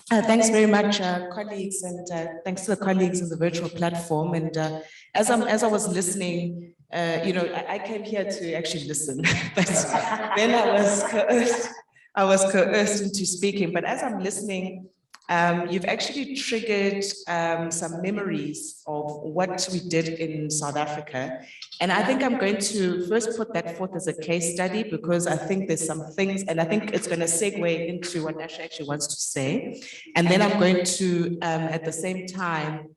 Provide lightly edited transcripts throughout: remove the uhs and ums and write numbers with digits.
Thanks very much, colleagues, and thanks to the colleagues in the virtual platform. And as I was listening, I came here to actually listen, but then I was coerced into speaking. But as I'm listening, you've actually triggered some memories of what we did in South Africa. And I think I'm going to first put that forth as a case study, because I think there's some things, and I think it's going to segue into what Asha actually wants to say. And then I'm going to, at the same time,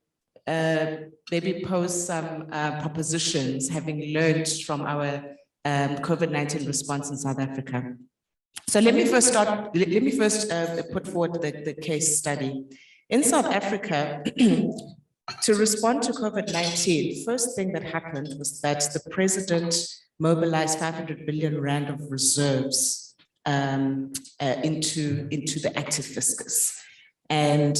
maybe pose some propositions, having learned from our COVID-19 response in South Africa. So let me first put forward the case study. In South Africa, to respond to COVID-19, first thing that happened was that the president mobilized 500 billion rand of reserves into the active fiscus. And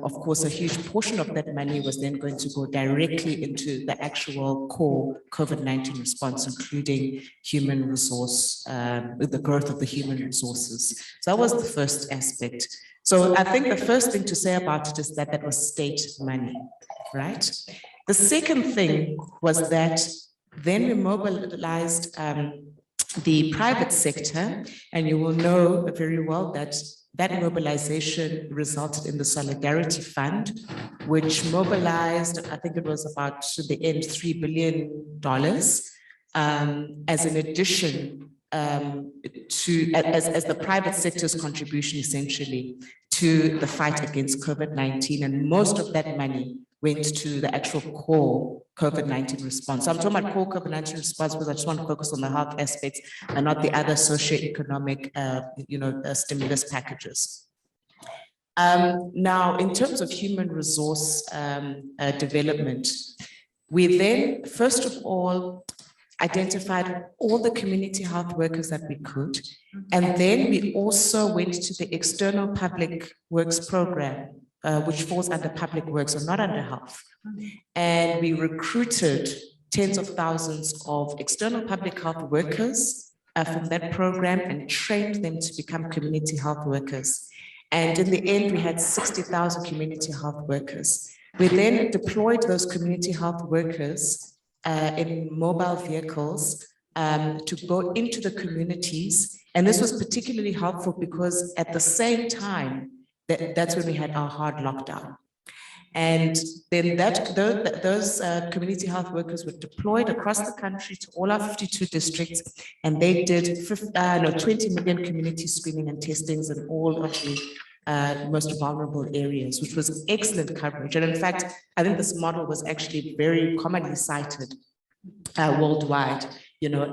of course, a huge portion of that money was then going to go directly into the actual core COVID-19 response, including human resource, the growth of the human resources. So that was the first aspect. So I think the first thing to say about it is that that was state money, right? The second thing was that then we mobilized the private sector, and you will know very well that that mobilization resulted in the Solidarity Fund, which mobilized, I think it was about to the end, $3 billion as an addition as the private sector's contribution essentially to the fight against COVID-19. And most of that money went to the actual core COVID-19 response. So I'm talking about core COVID-19 response because I just want to focus on the health aspects and not the other socioeconomic, stimulus packages. Now, in terms of human resource development, we then, first of all, identified all the community health workers that we could. And then we also went to the external public works program, which falls under public works or not under health. And we recruited tens of thousands of external public health workers from that program and trained them to become community health workers. And in the end, we had 60,000 community health workers. We then deployed those community health workers in mobile vehicles to go into the communities. And this was particularly helpful because at the same time, that's when we had our hard lockdown. And then those community health workers were deployed across the country to all our 52 districts, and they did 20 million community screening and testings in all of the most vulnerable areas, which was excellent coverage. And in fact, I think this model was actually very commonly cited worldwide,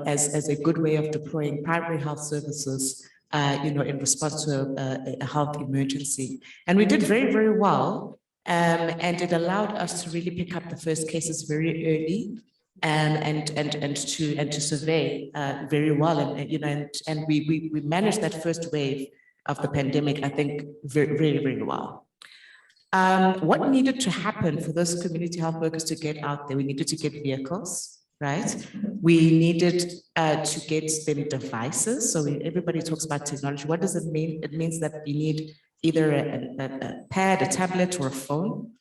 as a good way of deploying primary health services, in response to a health emergency. And we did very, very well. And it allowed us to really pick up the first cases very early, and to survey very well. And we managed that first wave of the pandemic, I think, very, very, very well. What needed to happen for those community health workers to get out there? We needed to get vehicles, right? We needed to get them devices. So everybody talks about technology. What does it mean? It means that you need either a pad, a tablet, or a phone.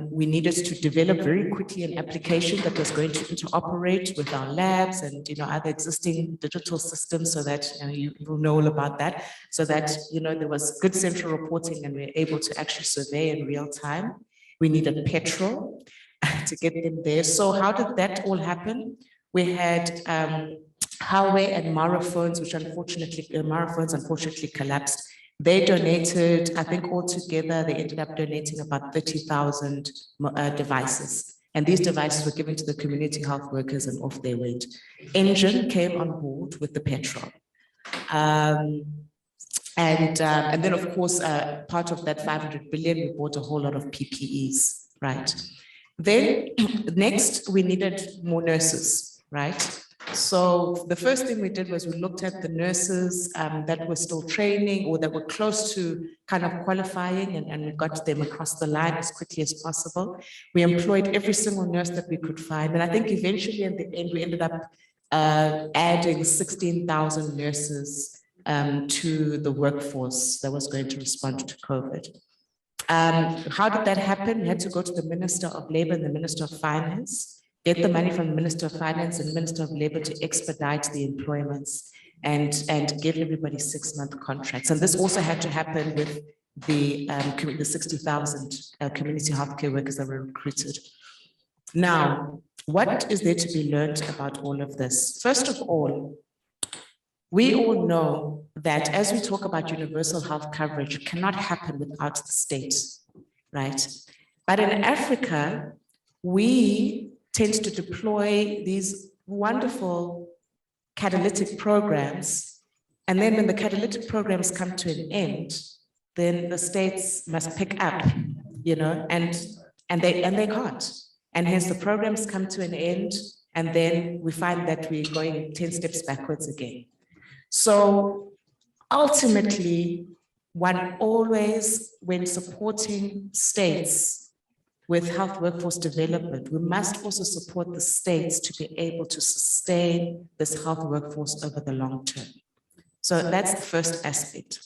We needed to develop very quickly an application that was going to interoperate with our labs and other existing digital systems, so that you will know all about that, so that there was good central reporting and we were able to actually survey in real time. We needed petrol to get them there. So how did that all happen? We had Highway and Mara phones, which unfortunately collapsed. They donated, I think altogether, they ended up donating about 30,000 devices. And these devices were given to the community health workers and off they went. Engine came on board with the petrol. And then, of course, part of that 500 billion, we bought a whole lot of PPEs, right? Then next, we needed more nurses, right? So the first thing we did was we looked at the nurses that were still training or that were close to kind of qualifying, and we got them across the line as quickly as possible. We employed every single nurse that we could find. And I think eventually in the end, we ended up adding 16,000 nurses to the workforce that was going to respond to COVID. How did that happen? We had to go to the Minister of Labour and the Minister of Finance, get the money from the Minister of Finance and Minister of Labour to expedite the employments and give everybody 6-month contracts. And this also had to happen with the 60,000 community healthcare workers that were recruited. Now, what is there to be learned about all of this? First of all, we all know that as we talk about universal health coverage, it cannot happen without the state, right? But in Africa, we tend to deploy these wonderful catalytic programs. And then when the catalytic programs come to an end, then the states must pick up, and they can't. And hence the programs come to an end, and then we find that we're going 10 steps backwards again. So ultimately, one always, when supporting states with health workforce development, we must also support the states to be able to sustain this health workforce over the long term. So that's the first aspect.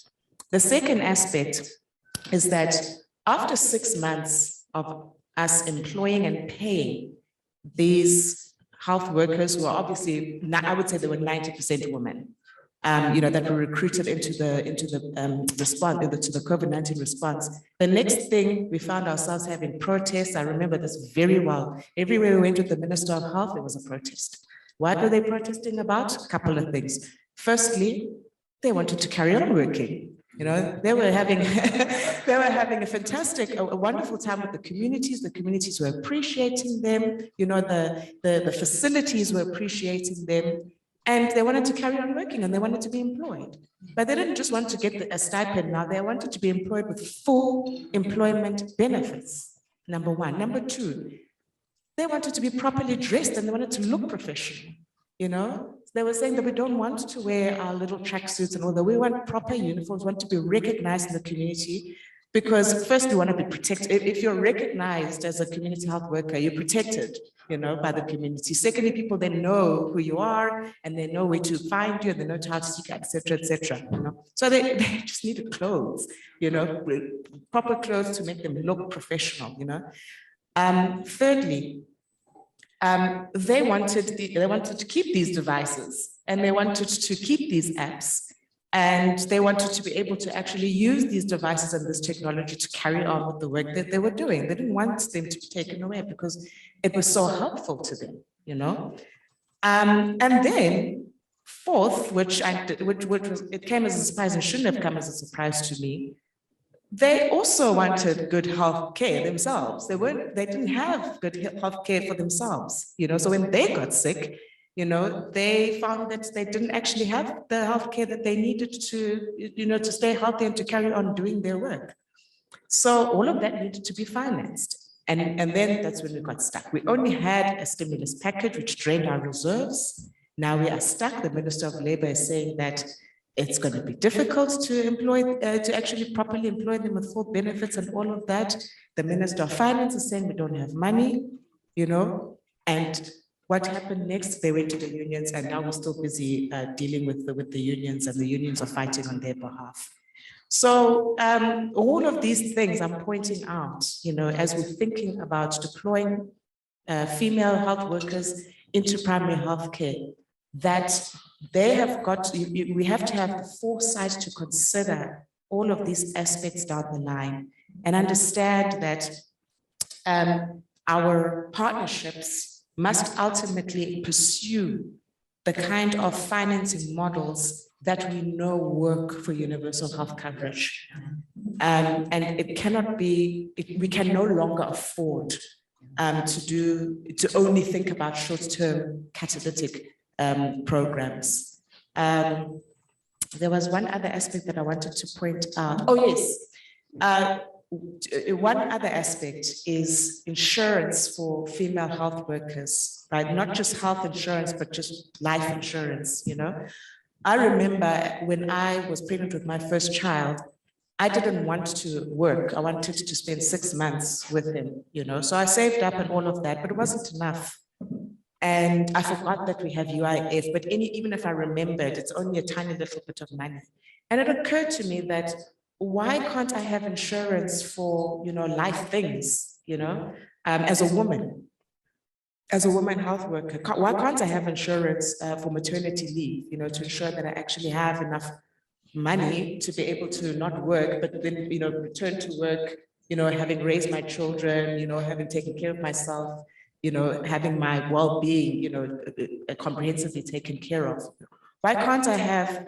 The second aspect is that after 6 months of us employing and paying these health workers who are obviously, I would say they were 90% women, that were recruited into the response, to the COVID-19 response. The next thing we found ourselves having protests. I remember this very well. Everywhere we went with the Minister of Health, there was a protest. What were they protesting about? A couple of things. Firstly, they wanted to carry on working. They were having a fantastic, a wonderful time with the communities. The communities were appreciating them. The facilities were appreciating them. And they wanted to carry on working and they wanted to be employed. But they didn't just want to get a stipend now, they wanted to be employed with full employment benefits, number one. Number two, they wanted to be properly dressed and they wanted to look professional, They were saying that we don't want to wear our little tracksuits and all that. We want proper uniforms, want to be recognized in the community. Because first we want to be protected. If you're recognized as a community health worker, you're protected, by the community. Secondly, people then know who you are and they know where to find you and they know how to seek, etc., etc. So they just needed clothes, proper clothes to make them look professional, Thirdly, they wanted to keep these devices and they wanted to keep these apps. And they wanted to be able to actually use these devices and this technology to carry on with the work that they were doing. They didn't want them to be taken away because it was so helpful to them, And then fourth, which it came as a surprise and shouldn't have come as a surprise to me, they also wanted good health care themselves. They didn't have good health care for themselves, So when they got sick, they found that they didn't actually have the healthcare that they needed to, to stay healthy and to carry on doing their work. So all of that needed to be financed. And then that's when we got stuck. We only had a stimulus package, which drained our reserves. Now we are stuck. The Minister of Labour is saying that it's going to be difficult to actually properly employ them with full benefits and all of that. The Minister of Finance is saying we don't have money, and what happened next? They went to the unions, and now we're still busy dealing with the unions, and the unions are fighting on their behalf. So all of these things I'm pointing out, as we're thinking about deploying female health workers into primary health care, that they have got, we have to have the foresight to consider all of these aspects down the line and understand that our partnerships must ultimately pursue the kind of financing models that we know work for universal health coverage. And it cannot be, we can no longer afford to only think about short-term catalytic programs. There was one other aspect that I wanted to point out. Oh, yes. One other aspect is insurance for female health workers, right? Not just health insurance, but just life insurance, I remember when I was pregnant with my first child, I didn't want to work. I wanted to spend 6 months with him, So I saved up and all of that, but it wasn't enough. And I forgot that we have UIF, but even if I remembered, it's only a tiny little bit of money. And it occurred to me that why can't I have insurance for, life things, as a woman health worker? Why can't I have insurance for maternity leave, to ensure that I actually have enough money to be able to not work, but then, return to work, having raised my children, having taken care of myself, having my well-being, comprehensively taken care of. Why can't I have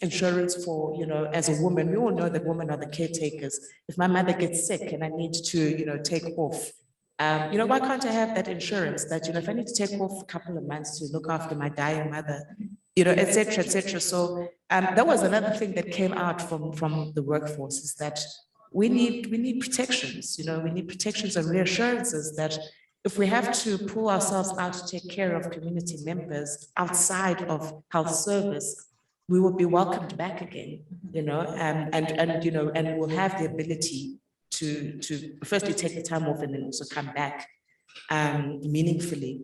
insurance for, as a woman? We all know that women are the caretakers. If my mother gets sick and I need to, take off, why can't I have that insurance that, if I need to take off a couple of months to look after my dying mother, et cetera, et cetera. So that was another thing that came out from the workforce, is that we need protections, we need protections and reassurances that if we have to pull ourselves out to take care of community members outside of health service, we will be welcomed back again, and we'll have the ability to firstly take the time off and then also come back meaningfully.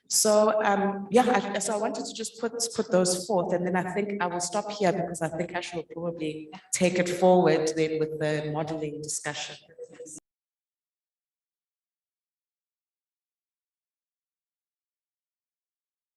So so I wanted to just put those forth, and then I think I will stop here because I think I should probably take it forward then with the modeling discussion.